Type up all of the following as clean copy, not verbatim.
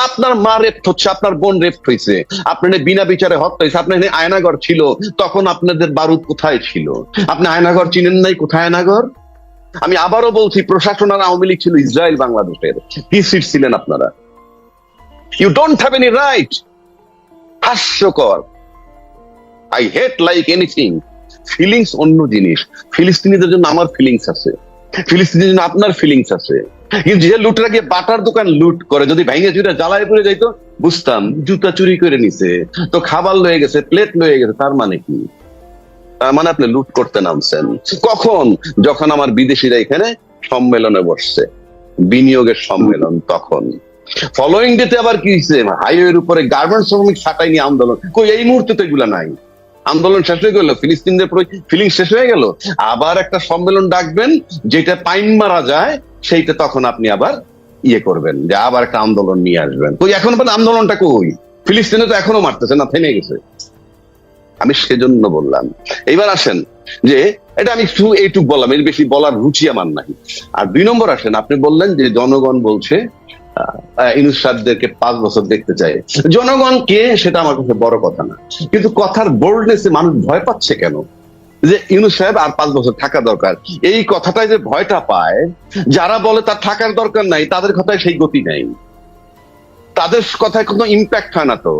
আপনার মা রেপ হচ্ছে, আপনার বোন রেপ হয়েছে, আপনার বিনা বিচারে হত্যা হয়েছে, আপনার আয়নাঘর ছিল, তখন আপনাদের বারুদ কোথায় ছিল? আপনি আয়নাঘর চিনেন নাই? কোথায় আয়নাঘর? আমি আবারও বলছি, প্রশাসন আর আওয়ামী লীগ ছিল ইসরায়েল বাংলাদেশের, কি সিট ছিলেন আপনারা? You don't have any right. হাস্যকর। I hate like anything. Feelings অন্য জিনিস। ফিলিস্তিনিদের জন্য আমার ফিলিংস আছে, ফিলিস্তিনিদের জন্য আপনার ফিলিংস আছে। কিন্তু যে লুটরা গিয়ে বাটার দোকান লুট করে, যদি ভেঙে চুরে জ্বালায় পড়ে যাইতো বুঝতাম, জুতা চুরি করে নিছে তো, খাবার লয়ে গেছে, প্লেট লয়ে গেছে, তার মানে কি? তার মানে আপনি লুট করতে নামছেন কখন? যখন আমার বিদেশিরা এখানে সম্মেলনে বসছে, বিনিয়োগের সম্মেলন, তখন। ফলোইং ডেতে আবার কি হয়েছে? হাইওয়ের উপরে গার্মেন্টস শ্রমিক ছাঁটাই নিয়ে আন্দোলন। কই, এই মুহূর্তে তো এগুলা নাই। আন্দোলন শেষ হয়ে গেল, ফিলিস্তিনদের ফিলিং শেষ হয়ে গেল, আবার একটা সম্মেলন ডাকবেন যেটা পাইন মারা যায়, সেইটা তখন আপনি আবার ইয়ে করবেন, যে আবার একটা আন্দোলন নিয়ে আসবেন। কই, এখন আন্দোলনটা কই? ফিলিস্তিনে তো এখনো মারতেছে না, থেমে গেছে। আমি সেজন্য বললাম। এইবার আসেন যে, এটা আমি শুধু এইটুক বললাম, এর বেশি বলার রুচি আমার নাই। আর 2 নম্বর আসেন, আপনি বললেন যে জনগণ বলছে ইউনূস সাহেবদেরকে 5 বছর দেখতে চাই। জনগণ কে সেটা আমার কাছে বড় কথা না, কিন্তু কথার বোল্ডনেসে মানুষ ভয় পাচ্ছে কেন? যে ইউনূস সাহেব আর 5 বছর থাকা দরকার, এই কথাটাই যে ভয়টা পায়, যারা বলে তার থাকার দরকার নাই, তাদের কথায় সেই গতি নাই, তাদের কথায় কোনো ইম্প্যাক্ট হয় না। তো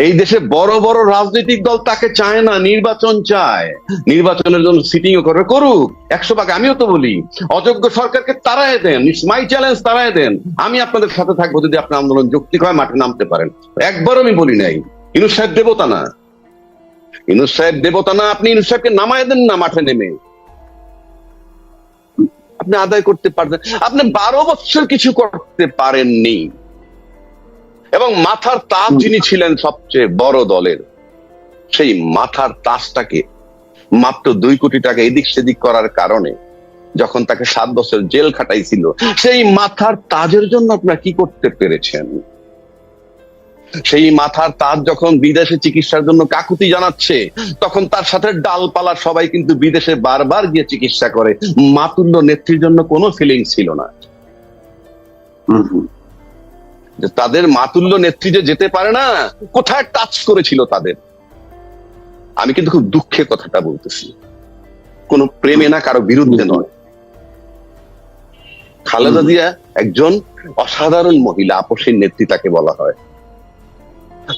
এই দেশে বড় বড় রাজনৈতিক দল তাকে চায় না, নির্বাচন চায়, নির্বাচনের জন্য সিটিং করে করুক 100 ভাগ। আমিও তো বলি, অযোগ্য সরকারকে তাড়ায় দেন, ইটস মাই চ্যালেঞ্জ, তাড়ায় দেন, আমি আপনাদের সাথে থাকবো যদি আপনার আন্দোলন যৌক্তিক হয়, মাঠে নামতে পারেন। একবারও আমি বলি নাই ইউনূস সাহেব দেবতা না, ইউনূস সাহেব দেবতা না। আপনি ইউনূস সাহেবকে নামায় দেন না মাঠে নেমে, আপনি আদায় করতে পারবেন। আপনি 12 বছর কিছু করতে পারেননি, এবং মাথার তাজ যিনি ছিলেন সবচেয়ে বড় দলের, সেই মাথার তাজটাকে মাত্র 2 কোটি টাকা এদিক সেদিক করার কারণে যখন তাকে 7 বছর জেল খাটাইছিল, সেই মাথার তাজের জন্য আপনারা কি করতে পেরেছেন? সেই মাথার তাজ যখন বিদেশে চিকিৎসার জন্য কাকুতি জানাচ্ছে, তখন তার সাথে ডালপালা সবাই কিন্তু বিদেশে বারবার গিয়ে চিকিৎসা করে। মাতুল্য নেত্রীর জন্য কোনো ফিলিংস ছিল না। তাদের মাতুল্য নেত্রী যে যেতে পারে না, কোথায় টাচ করেছিল তাদের? আমি কিন্তু খুব দুঃখে কথাটা বলতেছি, কোন প্রেমে না, কারো বিরুদ্ধে নয়। খালেদা জিয়া একজন অসাধারণ মহিলা, আপসের নেত্রী তাকে বলা হয়।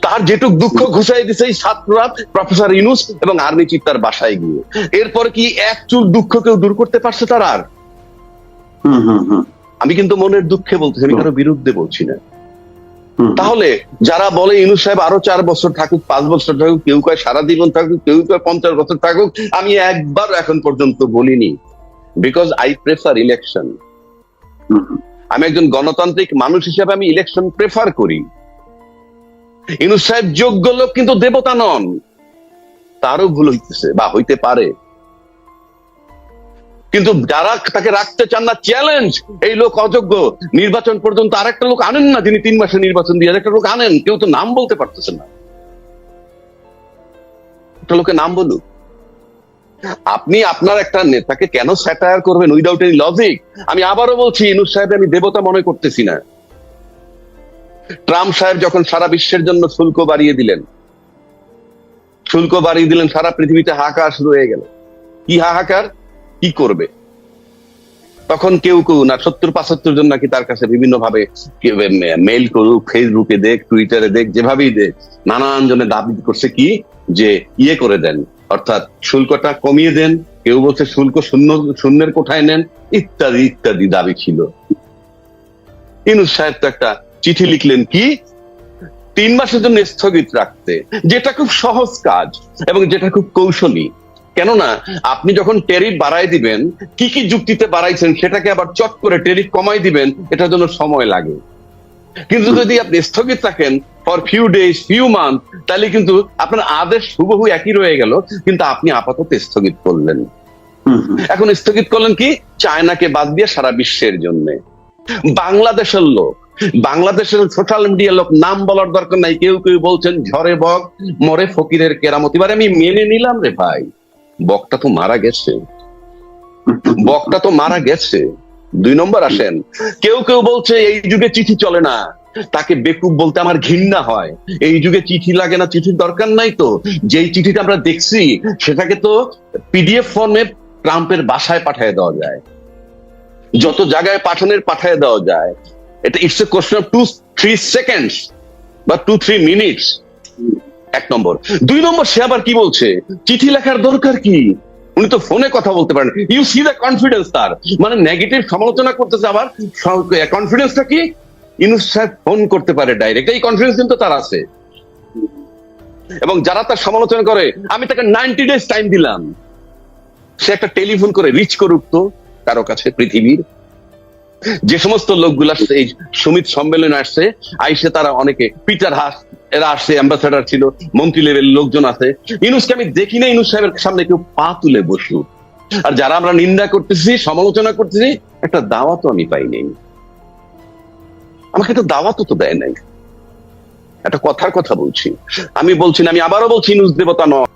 তার যেটুক দুঃখ ঘুষাই দিছে এই ছাত্ররা, প্রফেসর ইউনূস এবং আর্মি চিফ তার বাসায় গিয়ে, এরপর কি এক চুল দুঃখ কেউ দূর করতে পারছে তার আর? আমি কিন্তু মনের দুঃখে বলতেছি, আমি কারো বিরুদ্ধে বলছি না। তাহলে যারা বলে ইউনূস সাহেব আরো 4 বছর থাকুক, 5 বছর থাকুক, কেউ কয় সারা জীবন থাকুক, কেউ কয় 50 বছর থাকুক, আমি একবার এখন পর্যন্ত বলিনি, বিকজ আই প্রেফার ইলেকশন। আমি একজন গণতান্ত্রিক মানুষ হিসেবে আমি ইলেকশন প্রেফার করি। ইউনূস সাহেব যোগ্য লোক, কিন্তু দেবতা নন, তারও ভুল হইতেছে বা হইতে পারে। কিন্তু যারা তাকে রাখতে চান না, চ্যালেঞ্জ, এই লোক অযোগ্য, নির্বাচন পর্যন্ত আরেকটা লোক আনেন না, যিনি 3 মাসে নির্বাচন দিয়ে একটা লোক আনেন, কেউ তো নাম বলতে পারতেছে না, একটা লোকের নাম বলুক। আপনি আপনার একটা নেতাকে কেন স্যাটায়ার করবেন উইদাউট এনি লজিক? আমি আবারও বলছি, ইউনূস সাহেব আমি দেবতা মনে করতেছি না। ট্রাম্প সাহেব যখন সারা বিশ্বের জন্য শুল্ক বাড়িয়ে দিলেন, সারা পৃথিবীতে হাহাকার শুরু হয়ে গেল। কি হাহাকার, কি করবে? তখন কেউ না 70-75 জন নাকি তার কাছে বিভিন্ন ভাবে মেইল করুক, ফেসবুকে দেখ, টুইটারে দেখ, যেভাবেই দেখ, নানান জনে দাবি করছে কি, যে ইয়ে করে দেন, অর্থাৎ শুল্কটা কমিয়ে দেন। কেউ বলছে শুল্ক শূন্যের কোঠায় নেন, ইত্যাদি ইত্যাদি দাবি ছিল। ইউনূস সাহেব তো একটা চিঠি লিখলেন কি, 3 মাসের জন্য স্থগিত রাখতে, যেটা খুব সহজ কাজ এবং যেটা খুব কৌশলী। কেননা আপনি যখন ট্যারিফ বাড়াই দিবেন, কি কি যুক্তিতে বাড়াইছেন সেটাকে আবার চট করে ট্যারিফ কমাই দিবেন, এটার জন্য সময় লাগে। কিন্তু যদি আপনি স্থগিত রাখেন for few days, few month, তাহলে কিন্তু আপনার আদেশ হুবহু একই রয়ে গেল, কিন্তু আপনি আপাতত স্থগিত করলেন। এখন স্থগিত করলেন কি, চায়নাকে বাদ দিয়ে সারা বিশ্বের জন্য। বাংলাদেশের লোক, বাংলাদেশের সোশ্যাল মিডিয়ার লোক, নাম বলার দরকার নাই, কেউ কেউ বলছেন ঝড়ে বক মরে ফকিরের কেরামতি। এবার আমি মেনে নিলাম রে ভাই, বকটা তো মারা গেছে, বকটা তো মারা গেছে। 2 নম্বর আসেন, কেউ কেউ বলছে এই যুগে চিঠি চলে না, তাকে বেকুব বলতে আমার ঘৃণা হয়। এই যুগে চিঠি লাগে না, চিঠির দরকার নাই তো। যেই চিঠিটা আমরা দেখছি সেটাকে তো পিডিএফ ফর্মে ট্রাম্পের বাসায় পাঠিয়ে দেওয়া যায়, যত জায়গায় পাঠিয়ে দেওয়া যায়। এটা it's a question of 2-3 seconds বা 2-3 মিনিটস। এক নম্বর। দুই নম্বর, সে আবার কি বলছে, চিঠি লেখার দরকার কি, উনি তো ফোনে কথা বলতে পারেন। ইউ সি দ্য কনফিডেন্স তার, মানে নেগেটিভ সমালোচনা করতেছে, আবার কনফিডেন্সটা কি, ইউনূস সাহেব ফোন করতে পারে ডাইরেক্ট, এই কনফিডেন্স কিন্তু তার আছে। এবং যারা তার সমালোচনা করে, আমি তাকে 90 ডেজ টাইম দিলাম, সে একটা টেলিফোন করে রিচ করুক তো কারো কাছে পৃথিবীর। যে সমস্ত লোকগুলা এই সমিত সম্মেলনে আসছে, আইসে তারা অনেকে, পিটার হাস এরা আসছে, অ্যাম্বাসেডার ছিল, মন্ত্রী লেভেল লোকজন আছে। ইউনূসকে আমি দেখি না ইউনূস সাহেবের সামনে কেউ পা তুলে বসুক। আর যারা আমরা নিন্দা করতেছি, সমালোচনা করতেছি, একটা দাওয়াতও আমি পাই নাই, আমাকে একটা দাওয়াতও তো দেয় নাই। একটা কথার কথা বলছি, আমি বলছি না, আমি আবারও বলছি, ইউনূস দেবতা নয়।